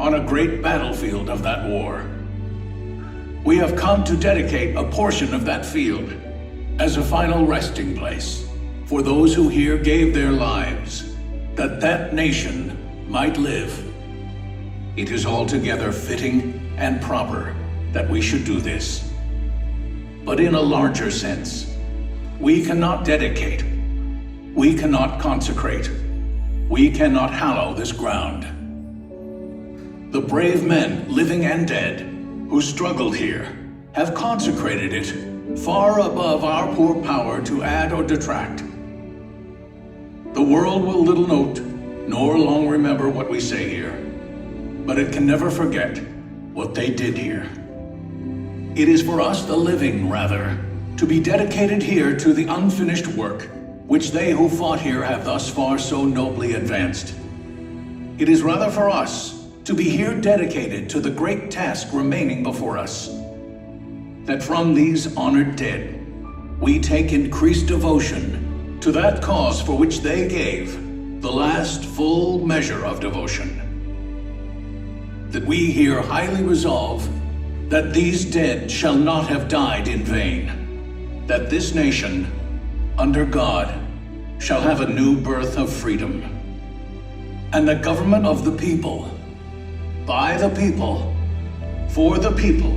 on a great battlefield of that war. We have come to dedicate a portion of that field as a final resting place for those who here gave their lives, that that nation might live. It is altogether fitting and proper that we should do this. But in a larger sense, we cannot dedicate, we cannot consecrate, we cannot hallow this ground. The brave men, living and dead, who struggled here, have consecrated it far above our poor power to add or detract. The world will little note, nor long remember what we say here, but it can never forget what they did here. It is for us, the living, rather, to be dedicated here to the unfinished work which they who fought here have thus far so nobly advanced. It is rather for us to be here dedicated to the great task remaining before us, that from these honored dead we take increased devotion to that cause for which they gave the last full measure of devotion. That we here highly resolve that these dead shall not have died in vain, that this nation, under God, shall have a new birth of freedom, and the government of the people, by the people, for the people,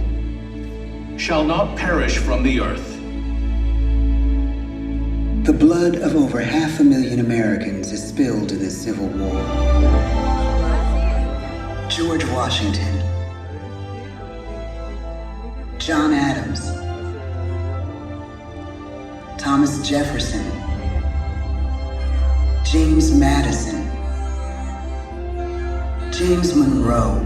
shall not perish from the earth. The blood of over 500,000 Americans is spilled in this Civil War. George Washington, John Adams, Thomas Jefferson, James Madison, James Monroe,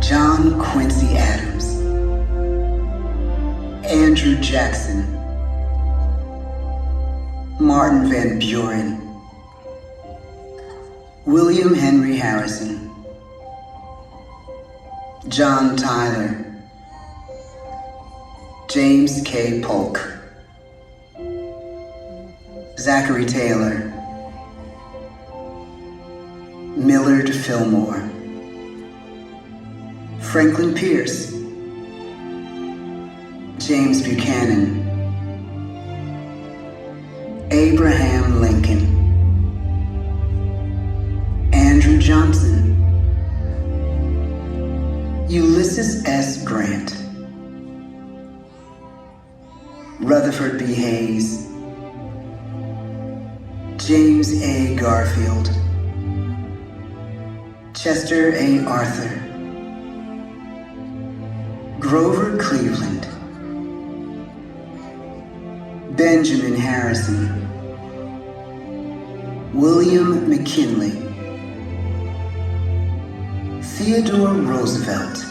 John Quincy Adams, Andrew Jackson, Martin Van Buren, William Henry Harrison, John Tyler, James K. Polk, Zachary Taylor, Millard Fillmore, Franklin Pierce, James Buchanan, Abraham Lincoln, Andrew Johnson, Ulysses S. Grant, Rutherford B. Hayes, James A. Garfield, Chester A. Arthur, Grover Cleveland, Benjamin Harrison, William McKinley, Theodore Roosevelt,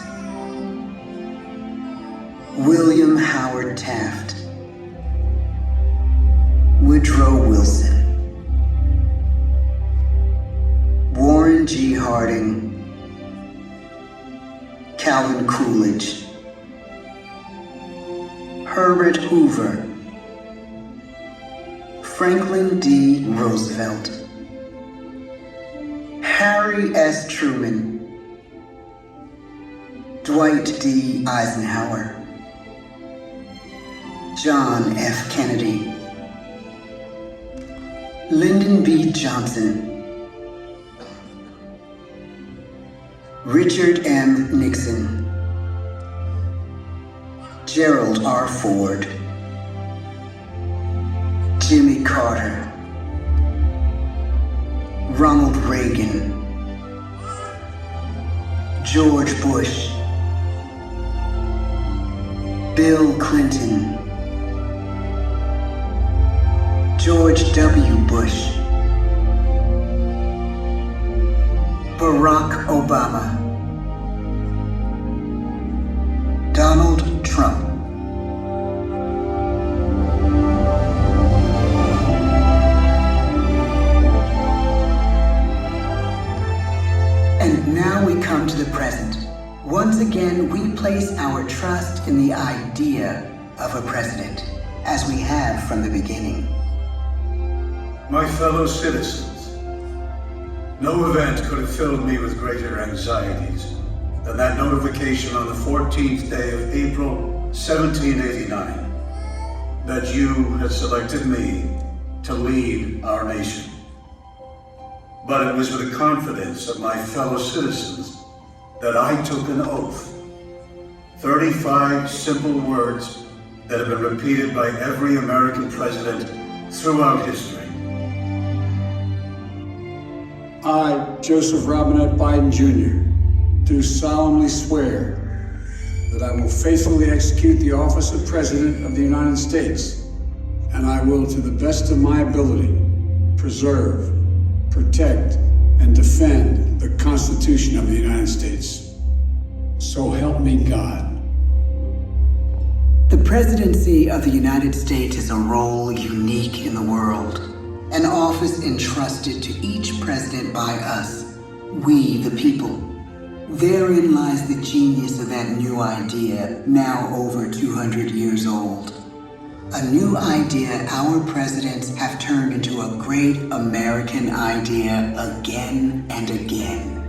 William Howard Taft, Woodrow Wilson, Warren G. Harding, Calvin Coolidge, Herbert Hoover, Franklin D. Roosevelt, Harry S. Truman, Dwight D. Eisenhower, John F. Kennedy, Lyndon B. Johnson, Richard M. Nixon, Gerald R. Ford, Jimmy Carter, Ronald Reagan, George Bush, Bill Clinton, George W. Bush, Barack Obama, Donald Trump. And now we come to the present. Once again, we place our trust in the idea of a president, as we have from the beginning. My fellow citizens, No event could have filled me with greater anxieties than that notification on the 14th day of April, 1789, that you had selected me to lead our nation. But it was with the confidence of my fellow citizens that I took an oath. 35 simple words that have been repeated by every American president throughout history. I, Joseph Robinette Biden Jr., do solemnly swear that I will faithfully execute the office of President of the United States, and I will, to the best of my ability, preserve, protect, and defend the Constitution of the United States. So help me God. The presidency of the United States is a role unique in the world, an office entrusted to each president by us, we the people. Therein lies the genius of that new idea, now over 200 years old. A new idea our presidents have turned into a great American idea again and again.